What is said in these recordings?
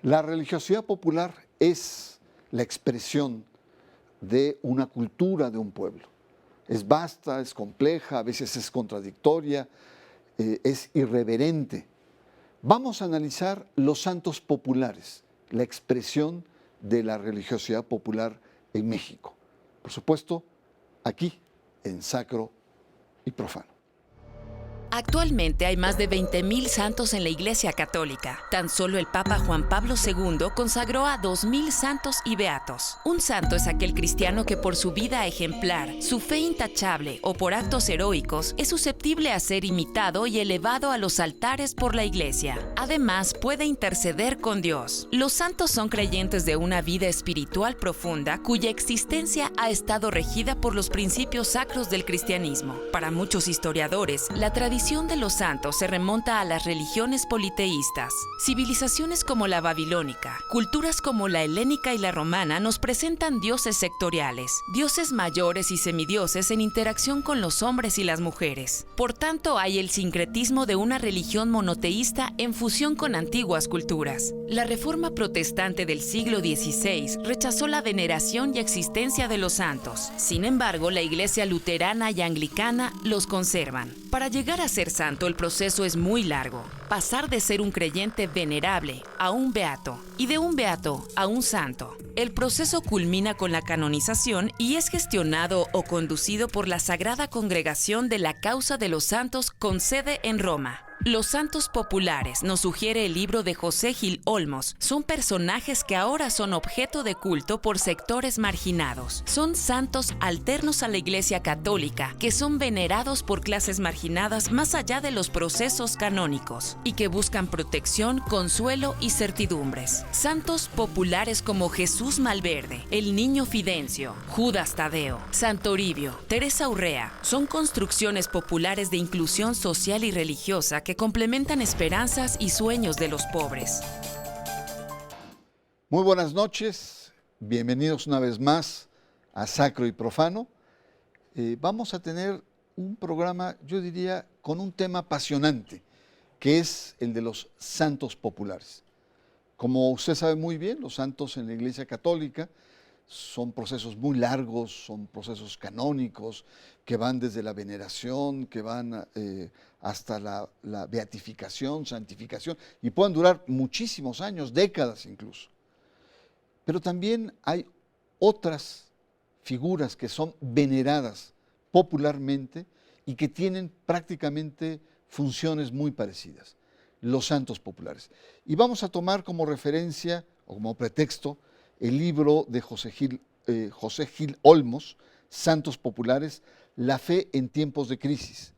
La religiosidad popular es la expresión de una cultura de un pueblo. Es vasta, es compleja, a veces es contradictoria, es irreverente. Vamos a analizar los santos populares, la expresión de la religiosidad popular en México. Por supuesto, aquí, en Sacro y Profano. Actualmente hay más de 20,000 santos en la Iglesia Católica. Tan solo el Papa Juan Pablo II consagró a 2,000 santos y beatos. Un santo es aquel cristiano que por su vida ejemplar, su fe intachable o por actos heroicos es susceptible a ser imitado y elevado a los altares por la Iglesia. Además, puede interceder con Dios. Los santos son creyentes de una vida espiritual profunda cuya existencia ha estado regida por los principios sacros del cristianismo. Para muchos historiadores, la tradición de los santos se remonta a las religiones politeístas. Civilizaciones como la babilónica, culturas como la helénica y la romana nos presentan dioses sectoriales, dioses mayores y semidioses en interacción con los hombres y las mujeres. Por tanto, hay el sincretismo de una religión monoteísta en fusión con antiguas culturas. La Reforma Protestante del siglo XVI rechazó la veneración y existencia de los santos. Sin embargo, la Iglesia luterana y anglicana los conservan. Para llegar a ser santo, el proceso es muy largo. Pasar de ser un creyente venerable a un beato y de un beato a un santo. El proceso culmina con la canonización y es gestionado o conducido por la Sagrada Congregación de la Causa de los Santos con sede en Roma. Los santos populares, nos sugiere el libro de José Gil Olmos, son personajes que ahora son objeto de culto por sectores marginados. Son santos alternos a la Iglesia Católica, que son venerados por clases marginadas más allá de los procesos canónicos y que buscan protección, consuelo y certidumbres. Santos populares como Jesús Malverde, el Niño Fidencio, Judas Tadeo, Santo Toribio, Teresa Urrea, son construcciones populares de inclusión social y religiosa que complementan esperanzas y sueños de los pobres. Muy buenas noches, bienvenidos una vez más a Sacro y Profano. Vamos a tener un programa, yo diría, con un tema apasionante, que es el de los santos populares. Como usted sabe muy bien, los santos en la Iglesia Católica son procesos muy largos, son procesos canónicos que van desde la veneración, que van hasta la beatificación, santificación, y pueden durar muchísimos años, décadas incluso. Pero también hay otras figuras que son veneradas popularmente y que tienen prácticamente funciones muy parecidas, los santos populares. Y vamos a tomar como referencia o como pretexto el libro de José Gil Olmos, Santos Populares, La fe en tiempos de crisis.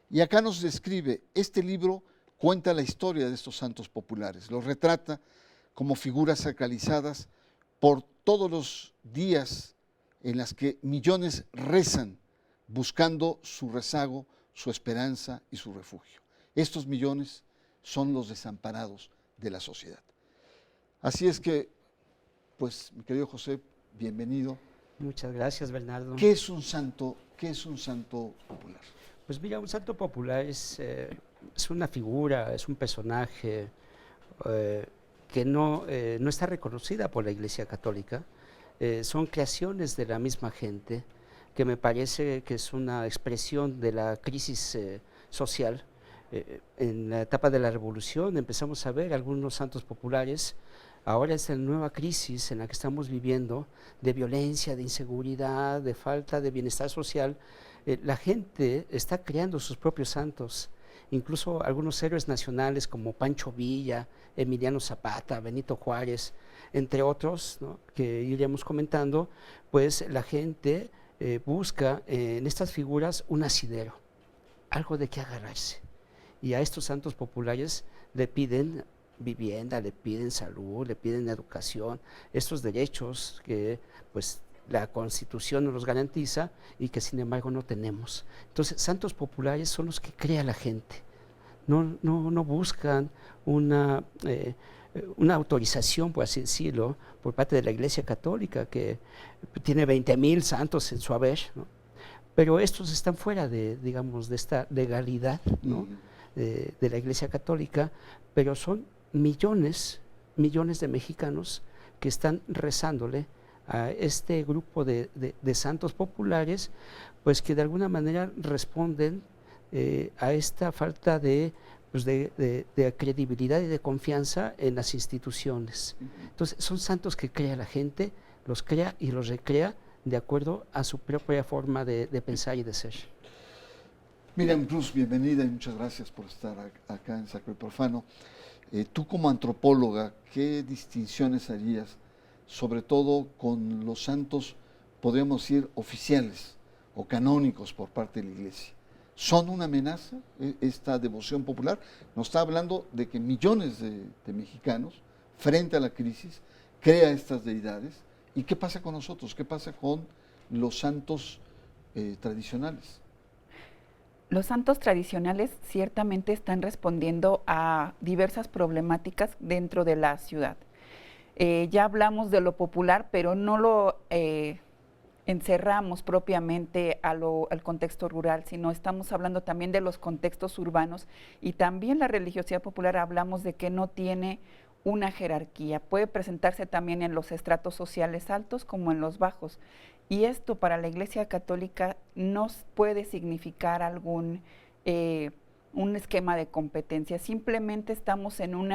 Y acá nos describe, este libro cuenta la historia de estos santos populares, los retrata como figuras sacralizadas por todos los días en las que millones rezan buscando su rezago, su esperanza y su refugio. Estos millones son los desamparados de la sociedad. Así es que, pues, mi querido José, bienvenido. Muchas gracias, Bernardo. ¿Qué es un santo popular? Pues mira, un santo popular es una figura, es un personaje que no está reconocida por la Iglesia Católica. Son creaciones de la misma gente, que me parece que es una expresión de la crisis social. En la etapa de la Revolución empezamos a ver algunos santos populares. Ahora es la nueva crisis en la que estamos viviendo, de violencia, de inseguridad, de falta de bienestar social. La gente está creando sus propios santos. Incluso algunos héroes nacionales como Pancho Villa, Emiliano Zapata, Benito Juárez, entre otros, ¿no?, que iremos comentando, pues la gente busca en estas figuras un asidero, algo de qué agarrarse. Y a estos santos populares le piden vivienda, le piden salud, le piden educación, estos derechos que pues la Constitución nos los garantiza y que sin embargo no tenemos. Entonces, santos populares son los que crea la gente. No buscan una autorización, por así decirlo, por parte de la Iglesia Católica, que tiene 20,000 santos en su haber, ¿no? Pero estos están fuera de, digamos, de esta legalidad, ¿no?, de la Iglesia Católica, pero son millones millones de mexicanos que están rezándole a este grupo de santos populares, pues que de alguna manera responden a esta falta de credibilidad y de confianza en las instituciones. Entonces son santos que crea la gente, los crea y los recrea de acuerdo a su propia forma de pensar y de ser. Miriam Cruz, bienvenida y muchas gracias por estar acá en Sacro y Profano. Tú como antropóloga, ¿qué distinciones harías, sobre todo con los santos, podríamos decir, oficiales o canónicos por parte de la Iglesia? ¿Son una amenaza esta devoción popular? Nos está hablando de que millones de mexicanos, frente a la crisis, crea estas deidades. ¿Y qué pasa con nosotros? ¿Qué pasa con los santos tradicionales? Los santos tradicionales ciertamente están respondiendo a diversas problemáticas dentro de la ciudad. Ya hablamos de lo popular, pero no lo encerramos propiamente al contexto rural, sino estamos hablando también de los contextos urbanos, y también la religiosidad popular hablamos de que no tiene una jerarquía, puede presentarse también en los estratos sociales altos como en los bajos. Y esto para la Iglesia Católica no puede significar un esquema de competencia. Simplemente estamos en un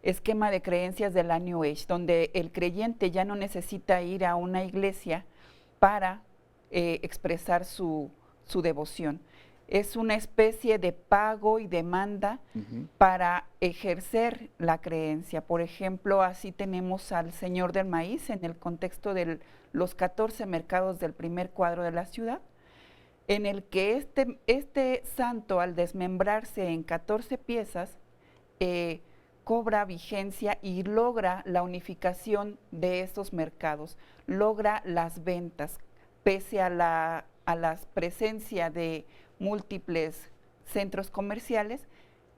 esquema de creencias de la New Age, donde el creyente ya no necesita ir a una iglesia para expresar su devoción. Es una especie de pago y demanda para ejercer la creencia. Por ejemplo, así tenemos al Señor del Maíz en el contexto de los 14 mercados del primer cuadro de la ciudad, en el que este santo, al desmembrarse en 14 piezas, cobra vigencia y logra la unificación de estos mercados, logra las ventas, pese a la presencia de múltiples centros comerciales.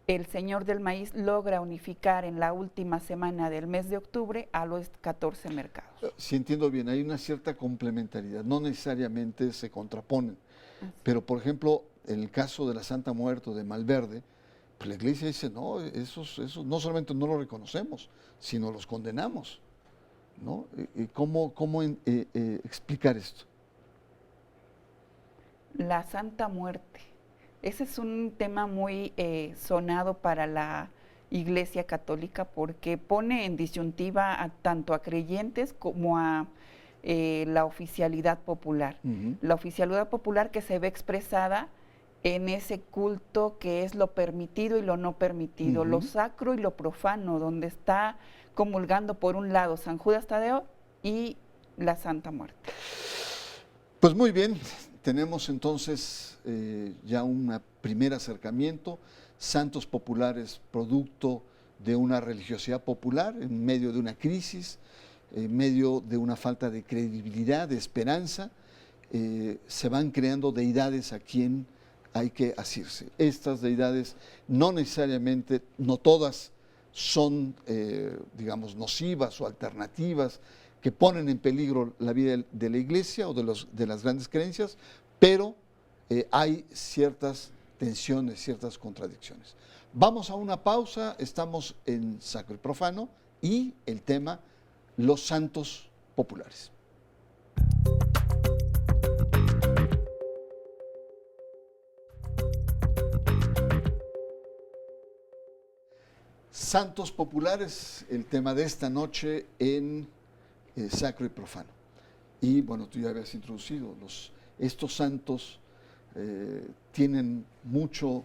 El Señor del Maíz logra unificar en la última semana del mes de octubre a los 14 mercados. Si entiendo bien, hay una cierta complementariedad, no necesariamente se contraponen, pero por ejemplo, en el caso de la Santa Muerte de Malverde, pues la Iglesia dice, no, esos no solamente no los reconocemos, sino los condenamos, ¿no? ¿Cómo explicar esto? La Santa Muerte. Ese es un tema muy sonado para la Iglesia Católica, porque pone en disyuntiva tanto a creyentes como a la oficialidad popular. La oficialidad popular que se ve expresada en ese culto que es lo permitido y lo no permitido, lo sacro y lo profano, donde está comulgando por un lado San Judas Tadeo y la Santa Muerte. Pues muy bien, tenemos entonces ya un primer acercamiento, santos populares producto de una religiosidad popular en medio de una crisis, en medio de una falta de credibilidad, de esperanza, se van creando deidades a quien hay que asirse. Estas deidades no necesariamente, no todas son, digamos, nocivas o alternativas que ponen en peligro la vida de la Iglesia o de las grandes creencias, pero hay ciertas tensiones, ciertas contradicciones. Vamos a una pausa, estamos en Sacro y Profano y el tema los santos populares. Santos populares, el tema de esta noche en Sacro y Profano. Y bueno, tú ya habías introducido, estos santos tienen mucho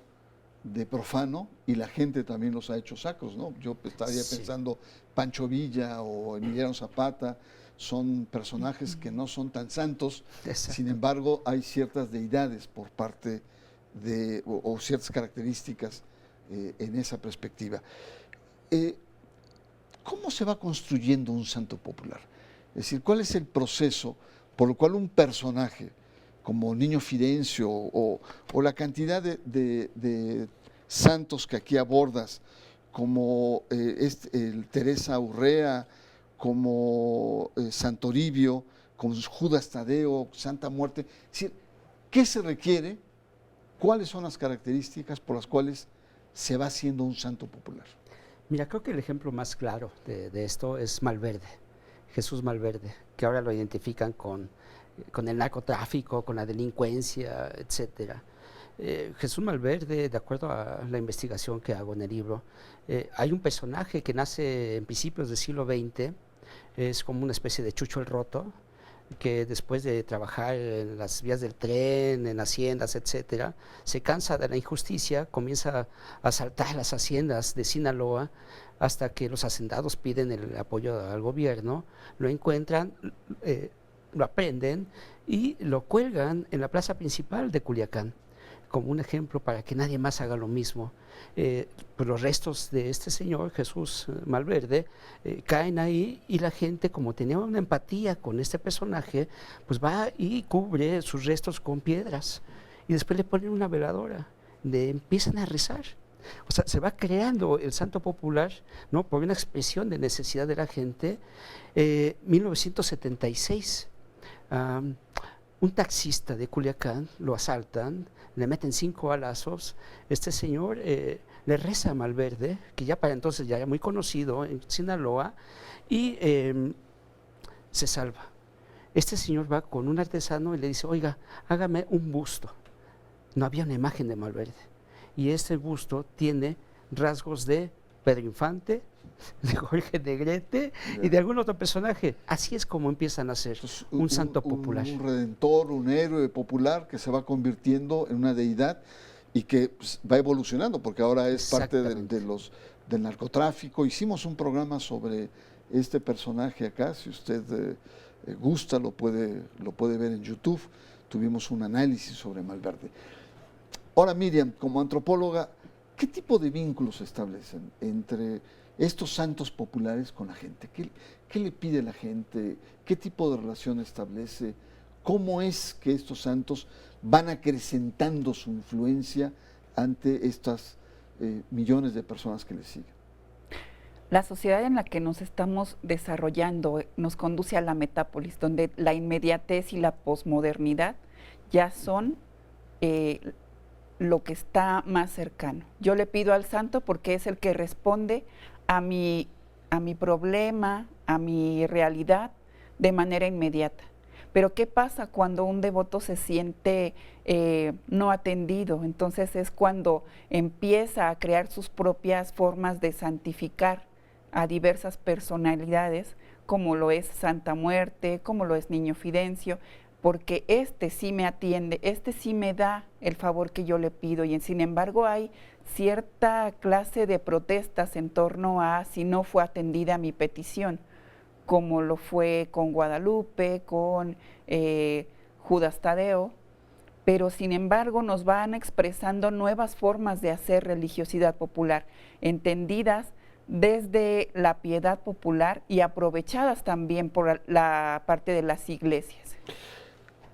de profano y la gente también los ha hecho sacros, ¿no? Yo estaría pensando Pancho Villa o Emiliano Zapata, son personajes que no son tan santos. Exacto. Sin embargo, hay ciertas deidades por parte de, o ciertas características en esa perspectiva. ¿Cómo se va construyendo un santo popular? Es decir, ¿cuál es el proceso por el cual un personaje como Niño Fidencio o la cantidad de santos que aquí abordas, como Teresa Urrea, como Santo Toribio, como Judas Tadeo, Santa Muerte? Es decir, ¿qué se requiere? ¿Cuáles son las características por las cuales se va haciendo un santo popular? Mira, creo que el ejemplo más claro de esto es Malverde, Jesús Malverde, que ahora lo identifican con el narcotráfico, con la delincuencia, etcétera. Jesús Malverde, de acuerdo a la investigación que hago en el libro, hay un personaje que nace en principios del siglo XX, es como una especie de Chucho el Roto, que después de trabajar en las vías del tren, en haciendas, etcétera, se cansa de la injusticia, comienza a asaltar las haciendas de Sinaloa hasta que los hacendados piden el apoyo al gobierno, lo encuentran, lo aprenden y lo cuelgan en la plaza principal de Culiacán, como un ejemplo para que nadie más haga lo mismo. Pues los restos de este señor, Jesús Malverde, caen ahí y la gente, como tenía una empatía con este personaje, pues va y cubre sus restos con piedras y después le ponen una veladora, empiezan a rezar. O sea, se va creando el santo popular, ¿no?, por una expresión de necesidad de la gente. 1976, un taxista de Culiacán lo asaltan, le meten 5 balazos, este señor le reza a Malverde, que ya para entonces ya era muy conocido en Sinaloa, y se salva. Este señor va con un artesano y le dice, oiga, hágame un busto. No había una imagen de Malverde, y este busto tiene rasgos de Pedro Infante, de Jorge Negrete y de algún otro personaje. Así es como empiezan a ser un santo popular. Un redentor, un héroe popular que se va convirtiendo en una deidad y que pues, va evolucionando, porque ahora es parte del narcotráfico. Hicimos un programa sobre este personaje acá, si usted gusta lo puede ver en YouTube. Tuvimos un análisis sobre Malverde. Ahora, Miriam, como antropóloga, ¿qué tipo de vínculos se establecen entre estos santos populares con la gente? ¿Qué le pide la gente? ¿Qué tipo de relación establece? ¿Cómo es que estos santos van acrecentando su influencia ante estas millones de personas que les siguen? La sociedad en la que nos estamos desarrollando nos conduce a la metápolis, donde la inmediatez y la posmodernidad ya son lo que está más cercano. Yo le pido al santo porque es el que responde a mi problema, a mi realidad de manera inmediata. Pero ¿qué pasa cuando un devoto se siente no atendido? Entonces es cuando empieza a crear sus propias formas de santificar a diversas personalidades, como lo es Santa Muerte, como lo es Niño Fidencio, porque este sí me atiende, este sí me da el favor que yo le pido, y sin embargo hay cierta clase de protestas en torno a si no fue atendida mi petición, como lo fue con Guadalupe, con Judas Tadeo, pero sin embargo nos van expresando nuevas formas de hacer religiosidad popular, entendidas desde la piedad popular y aprovechadas también por la parte de las iglesias.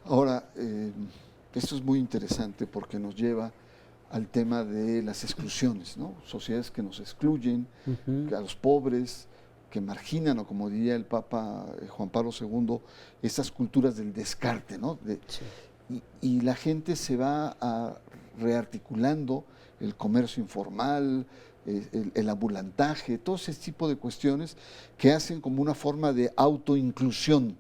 Ahora, esto es muy interesante porque nos lleva al tema de las exclusiones, ¿no? Sociedades que nos excluyen, a los pobres, que marginan, o como diría el Papa Juan Pablo II, esas culturas del descarte, ¿no? Y la gente se va rearticulando, el comercio informal, el ambulantaje, todo ese tipo de cuestiones que hacen como una forma de autoinclusión.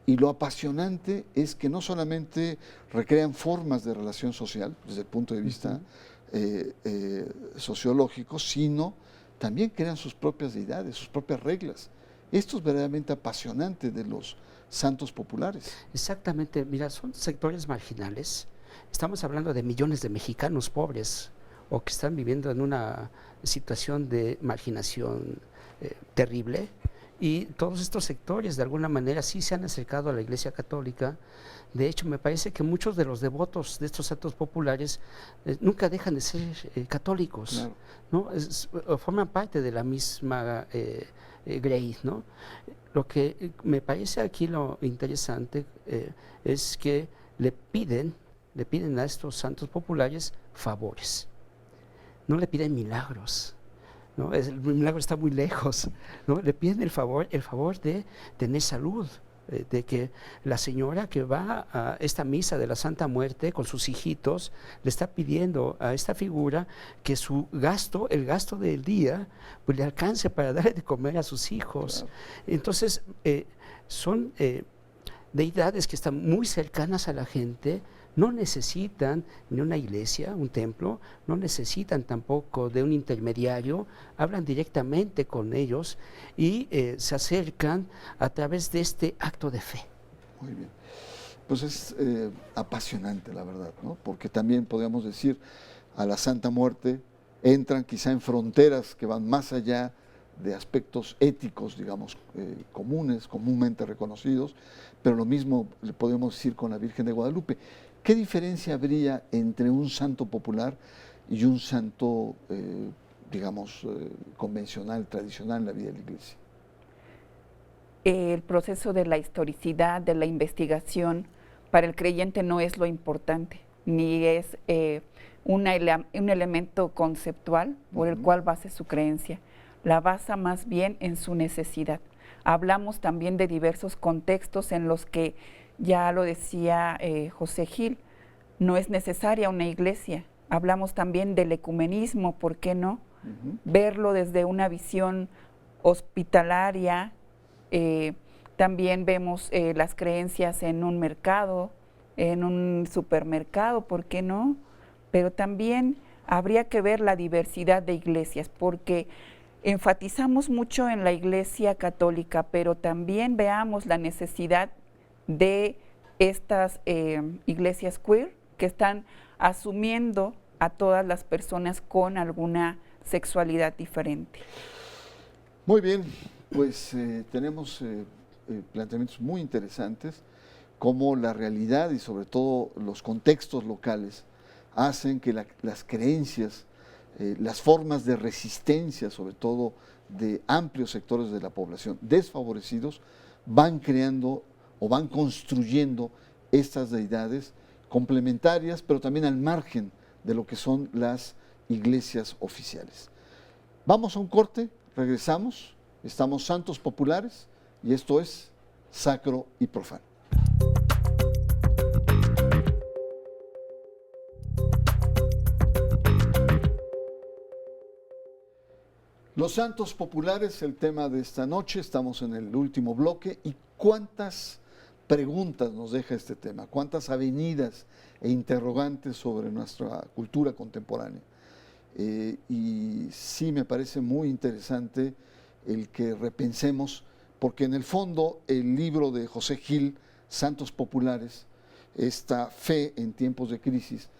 Y lo apasionante es que no solamente recrean formas de relación social desde el punto de vista sociológico, sino también crean sus propias deidades, sus propias reglas. Esto es verdaderamente apasionante de los santos populares. Exactamente, mira, son sectores marginales. Estamos hablando de millones de mexicanos pobres o que están viviendo en una situación de marginación terrible. Y todos estos sectores de alguna manera sí se han acercado a la Iglesia Católica. De hecho, me parece que muchos de los devotos de estos santos populares nunca dejan de ser católicos, claro, ¿no? Forman parte de la misma grey, ¿no? Lo que me parece aquí lo interesante es que le piden a estos santos populares favores, no le piden milagros. ¿No? El milagro está muy lejos, ¿no? Le piden el favor de tener salud, de que la señora que va a esta misa de la Santa Muerte con sus hijitos, le está pidiendo a esta figura que su gasto, el gasto del día, pues le alcance para darle de comer a sus hijos. Claro. Entonces, son deidades que están muy cercanas a la gente, no necesitan ni una iglesia, un templo, no necesitan tampoco de un intermediario, hablan directamente con ellos y se acercan a través de este acto de fe. Muy bien. Pues es apasionante, la verdad, ¿no? Porque también podríamos decir, a la Santa Muerte entran quizá en fronteras que van más allá de aspectos éticos, digamos, comunes, comúnmente reconocidos, pero lo mismo le podemos decir con la Virgen de Guadalupe. ¿Qué diferencia habría entre un santo popular y un santo, digamos, convencional, tradicional en la vida de la Iglesia? El proceso de la historicidad, de la investigación, para el creyente no es lo importante, ni es un elemento conceptual por el cual base su creencia. La basa más bien en su necesidad. Hablamos también de diversos contextos en los que, ya lo decía José Gil, no es necesaria una iglesia. Hablamos también del ecumenismo, ¿por qué no? Verlo desde una visión hospitalaria. También vemos las creencias en un mercado, en un supermercado, ¿por qué no? Pero también habría que ver la diversidad de iglesias, porque enfatizamos mucho en la Iglesia Católica, pero también veamos la necesidad de estas iglesias queer que están asumiendo a todas las personas con alguna sexualidad diferente. Muy bien, pues tenemos planteamientos muy interesantes, cómo la realidad y sobre todo los contextos locales hacen que las creencias, las formas de resistencia, sobre todo de amplios sectores de la población desfavorecidos, van creando o van construyendo estas deidades complementarias, pero también al margen de lo que son las iglesias oficiales. Vamos a un corte, regresamos, estamos Santos Populares y esto es Sacro y Profano. Los santos populares, el tema de esta noche, estamos en el último bloque, y cuántas preguntas nos deja este tema, cuántas avenidas e interrogantes sobre nuestra cultura contemporánea. Y sí me parece muy interesante el que repensemos, porque en el fondo el libro de José Gil, Santos Populares, esta fe en tiempos de crisis,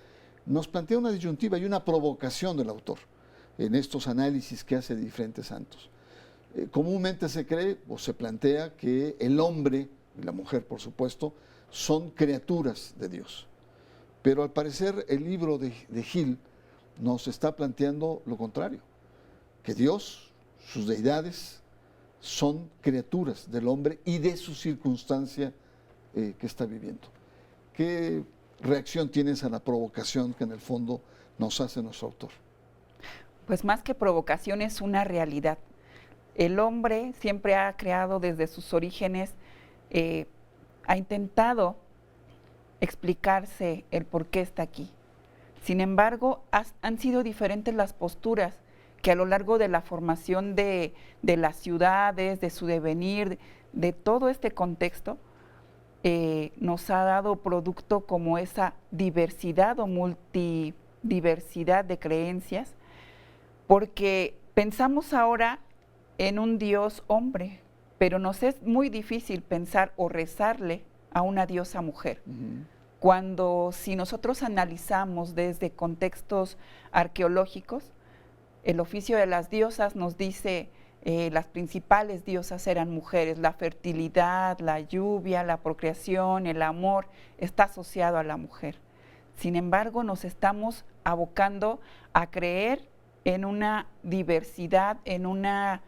nos plantea una disyuntiva y una provocación del autor en estos análisis que hace de diferentes santos. Comúnmente se cree o se plantea que el hombre y la mujer, por supuesto, son criaturas de Dios. Pero al parecer el libro de Gil nos está planteando lo contrario, que Dios, sus deidades, son criaturas del hombre y de su circunstancia que está viviendo. ¿Qué reacción tienes a la provocación que en el fondo nos hace nuestro autor? Pues más que provocación es una realidad. El hombre siempre ha creado desde sus orígenes, ha intentado explicarse el por qué está aquí. Sin embargo, han sido diferentes las posturas que a lo largo de la formación de las ciudades, de su devenir, de todo este contexto, nos ha dado producto como esa diversidad o multidiversidad de creencias, porque pensamos ahora en un Dios hombre, pero nos es muy difícil pensar o rezarle a una diosa mujer. Cuando si nosotros analizamos desde contextos arqueológicos, el oficio de las diosas nos dice las principales diosas eran mujeres, la fertilidad, la lluvia, la procreación, el amor está asociado a la mujer. Sin embargo, nos estamos abocando a creer en una diversidad, en una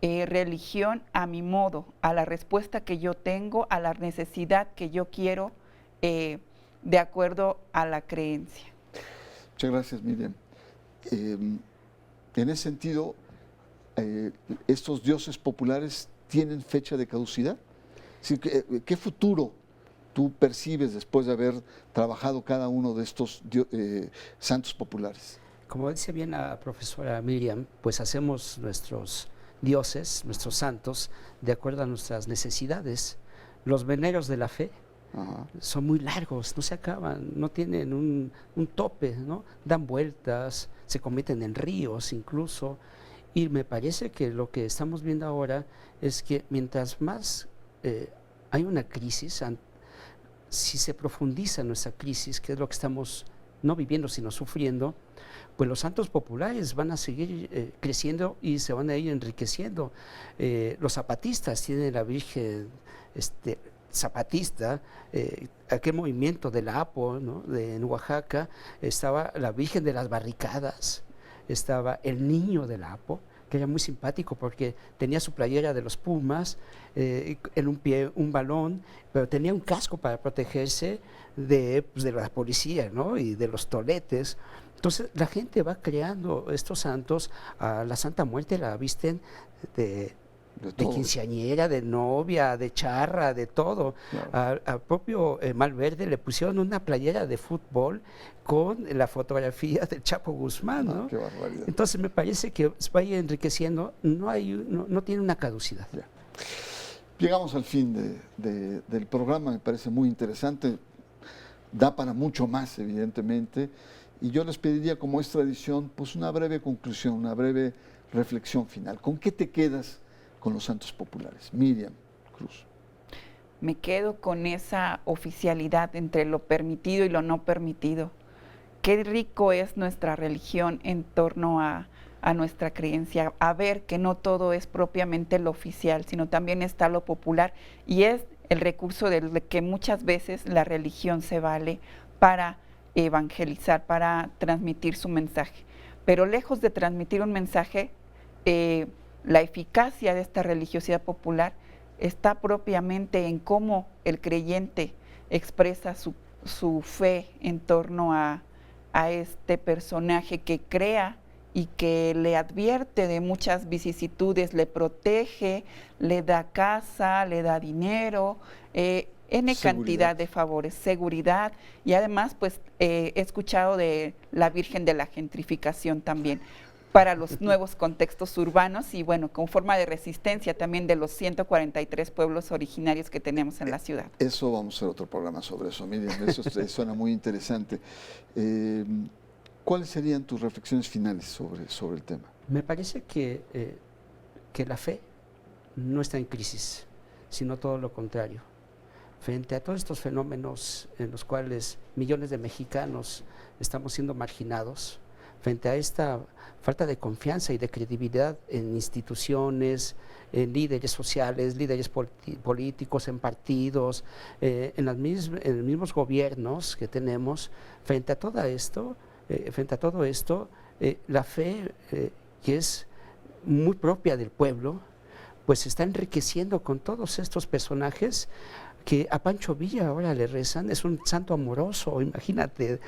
religión a mi modo, a la respuesta que yo tengo, a la necesidad que yo quiero, de acuerdo a la creencia. Muchas gracias, Miriam. En ese sentido, ¿estos dioses populares tienen fecha de caducidad? Sí, ¿qué futuro tú percibes después de haber trabajado cada uno de estos santos populares? Como dice bien la profesora Miriam, pues hacemos nuestros dioses, nuestros santos, de acuerdo a nuestras necesidades. Los veneros de la fe son muy largos, no se acaban, no tienen un tope, ¿no? Dan vueltas, se convierten en ríos incluso. Y me parece que lo que estamos viendo ahora es que mientras más hay una crisis, si se profundiza nuestra crisis, que es lo que estamos no viviendo sino sufriendo, pues los santos populares van a seguir creciendo y se van a ir enriqueciendo. Los zapatistas tienen la Virgen zapatista, aquel movimiento del APO, ¿no? En Oaxaca estaba la Virgen de las Barricadas, estaba el niño del APO, que era muy simpático porque tenía su playera de los Pumas, en un pie un balón, pero tenía un casco para protegerse de la policía, ¿no? Y de los toletes. Entonces la gente va creando estos santos. A la Santa Muerte la visten de quinceañera, de novia, de charra, de todo. Claro. Al propio Malverde le pusieron una playera de fútbol con la fotografía del Chapo Guzmán, ¿no? Qué barbaridad. Entonces me parece que va a ir enriqueciendo, no tiene una caducidad. Ya. Llegamos al fin del programa, me parece muy interesante, da para mucho más evidentemente, y yo les pediría, como es tradición, pues una breve conclusión, una breve reflexión final. ¿Con qué te quedas con los santos populares? Miriam Cruz. Me quedo con esa oficialidad entre lo permitido y lo no permitido. Qué rico es nuestra religión en torno a nuestra creencia, a ver que no todo es propiamente lo oficial, sino también está lo popular, y es el recurso del que muchas veces la religión se vale para evangelizar, para transmitir su mensaje. Pero lejos de transmitir un mensaje, la eficacia de esta religiosidad popular está propiamente en cómo el creyente expresa su fe en torno a este personaje que crea y que le advierte de muchas vicisitudes, le protege, le da casa, le da dinero, N cantidad de favores, seguridad, y además pues he escuchado de la Virgen de la Gentrificación también para los nuevos contextos urbanos y bueno, con forma de resistencia también de los 143 pueblos originarios que tenemos en la ciudad. Eso vamos a hacer otro programa sobre eso, Miriam, eso suena muy interesante. ¿Cuáles serían tus reflexiones finales sobre el tema? Me parece que la fe no está en crisis, sino todo lo contrario. Frente a todos estos fenómenos en los cuales millones de mexicanos estamos siendo marginados, frente a esta falta de confianza y de credibilidad en instituciones, en líderes sociales, líderes políticos, en partidos, en los mismos gobiernos que tenemos, frente a todo esto, la fe que es muy propia del pueblo, pues se está enriqueciendo con todos estos personajes que a Pancho Villa ahora le rezan, es un santo amoroso, imagínate.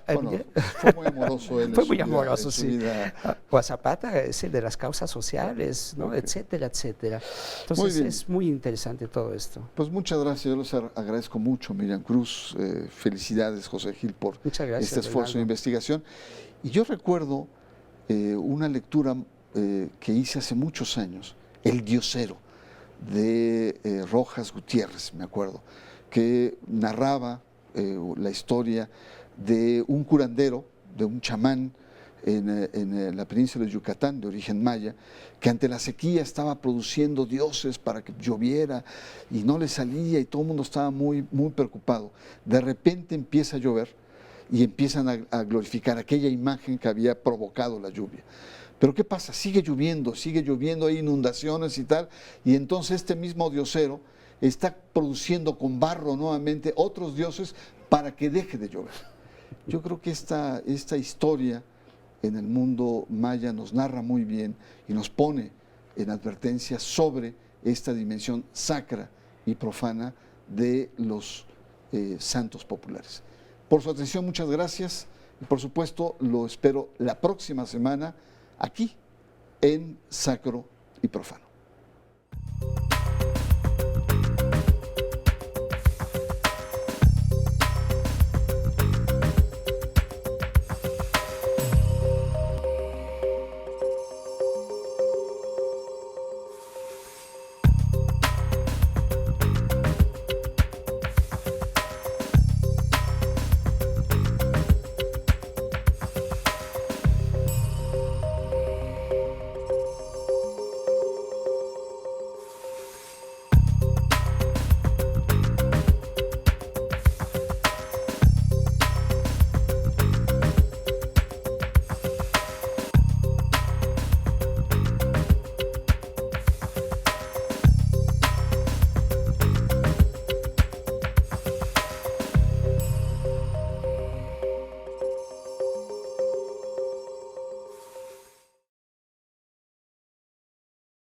Bueno, fue muy amoroso él. Fue muy amoroso, sí. O a Zapata es el de las causas sociales, ¿no? Okay. Etcétera, etcétera. Entonces es muy interesante todo esto. Pues muchas gracias, yo les agradezco mucho, Miriam Cruz. Felicidades, José Gil, por este esfuerzo de investigación. Y yo recuerdo una lectura que hice hace muchos años, El Diosero, de Rojas Gutiérrez, me acuerdo, que narraba la historia de un curandero, de un chamán en la península de Yucatán, de origen maya, que ante la sequía estaba produciendo dioses para que lloviera y no le salía y todo el mundo estaba muy, muy preocupado. De repente empieza a llover y empiezan a glorificar aquella imagen que había provocado la lluvia. Pero ¿qué pasa? Sigue lloviendo, hay inundaciones y tal, y entonces este mismo diosero está produciendo con barro nuevamente otros dioses para que deje de llover. Yo creo que esta historia en el mundo maya nos narra muy bien y nos pone en advertencia sobre esta dimensión sacra y profana de los santos populares. Por su atención, muchas gracias, y por supuesto lo espero la próxima semana aquí en Sacro y Profano.